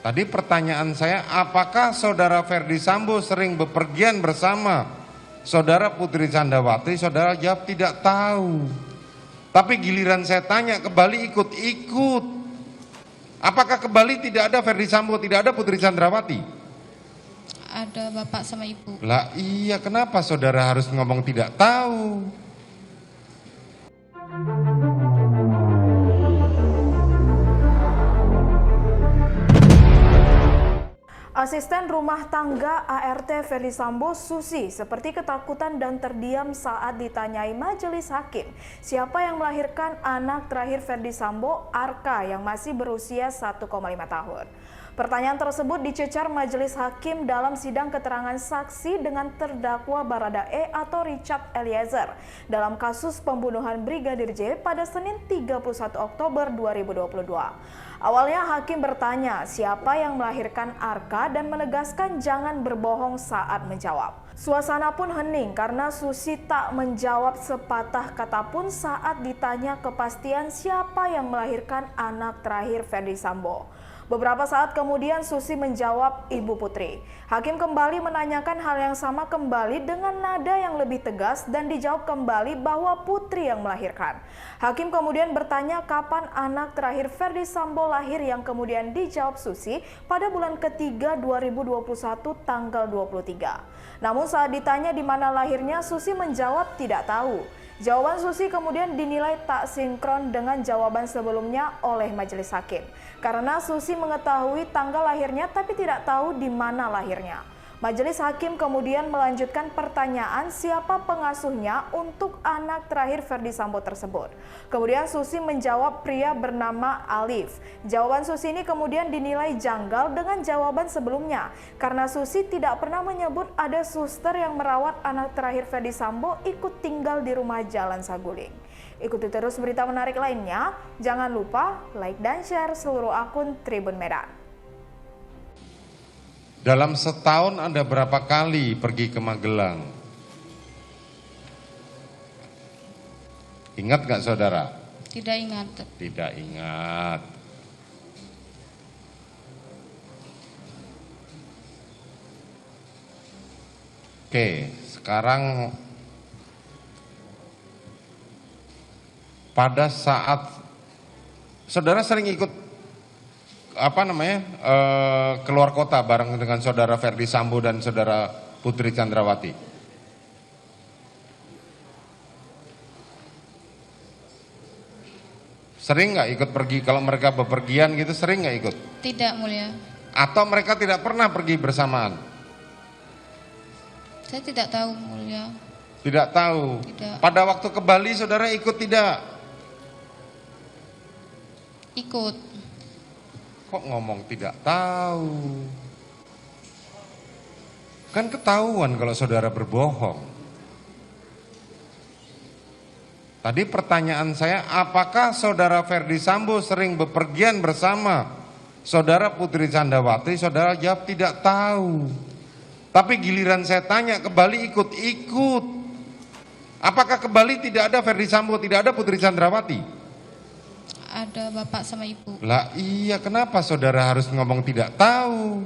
Tadi pertanyaan saya, apakah saudara Ferdi Sambo sering bepergian bersama saudara Putri Candrawati? Saudara jawab tidak tahu. Tapi giliran saya tanya ke Bali ikut-ikut. Apakah ke Bali tidak ada Ferdi Sambo, tidak ada Putri Candrawati? Ada bapak sama ibu. Lah iya, kenapa saudara harus ngomong tidak tahu? Asisten rumah tangga ART Ferdi Sambo, Susi, seperti ketakutan dan terdiam saat ditanyai majelis hakim siapa yang melahirkan anak terakhir Ferdi Sambo, Arka, yang masih berusia 1,5 tahun. Pertanyaan tersebut dicecar majelis hakim dalam sidang keterangan saksi dengan terdakwa Baradae atau Richard Eliezer dalam kasus pembunuhan Brigadir J pada Senin 31 Oktober 2022. Awalnya hakim bertanya siapa yang melahirkan Arka dan menegaskan jangan berbohong saat menjawab. Suasana pun hening karena Susi tak menjawab sepatah kata pun saat ditanya kepastian siapa yang melahirkan anak terakhir Ferdi Sambo. Beberapa saat kemudian Susi menjawab Ibu Putri. Hakim kembali menanyakan hal yang sama kembali dengan nada yang lebih tegas dan dijawab kembali bahwa Putri yang melahirkan. Hakim kemudian bertanya kapan anak terakhir Ferdi Sambo lahir yang kemudian dijawab Susi pada bulan ketiga 2021 tanggal 23. Namun saat ditanya di mana lahirnya, Susi menjawab tidak tahu. Jawaban Susi kemudian dinilai tak sinkron dengan jawaban sebelumnya oleh majelis hakim. Karena Susi mengetahui tanggal lahirnya tapi tidak tahu di mana lahirnya. Majelis hakim kemudian melanjutkan pertanyaan siapa pengasuhnya untuk anak terakhir Ferdi Sambo tersebut. Kemudian Susi menjawab pria bernama Alif. Jawaban Susi ini kemudian dinilai janggal dengan jawaban sebelumnya. Karena Susi tidak pernah menyebut ada suster yang merawat anak terakhir Ferdi Sambo ikut tinggal di rumah Jalan Saguling. Ikuti terus berita menarik lainnya. Jangan lupa like dan share seluruh akun Tribun Medan. Dalam setahun Anda berapa kali pergi ke Magelang? Ingat gak saudara? Tidak ingat. Tidak ingat. Oke, sekarang pada saat saudara sering ikut keluar kota bareng dengan saudara Ferdi Sambo dan saudara Putri Candrawati. Sering nggak ikut pergi kalau mereka bepergian gitu, sering nggak ikut? Tidak, Mulia. Atau mereka tidak pernah pergi bersamaan? Saya tidak tahu, Mulia. Tidak tahu. Tidak. Pada waktu ke Bali saudara ikut tidak? Ikut. Kok ngomong tidak tahu? Kan ketahuan kalau saudara berbohong. Tadi pertanyaan saya, apakah saudara Ferdi Sambo sering bepergian bersama saudara Putri Candrawati? Saudara jawab tidak tahu. Tapi giliran saya tanya ke Bali ikut-ikut. Apakah ke Bali tidak ada Ferdi Sambo, tidak ada Putri Candrawati? Ada bapak sama ibu. Lah iya, kenapa saudara harus ngomong tidak tahu?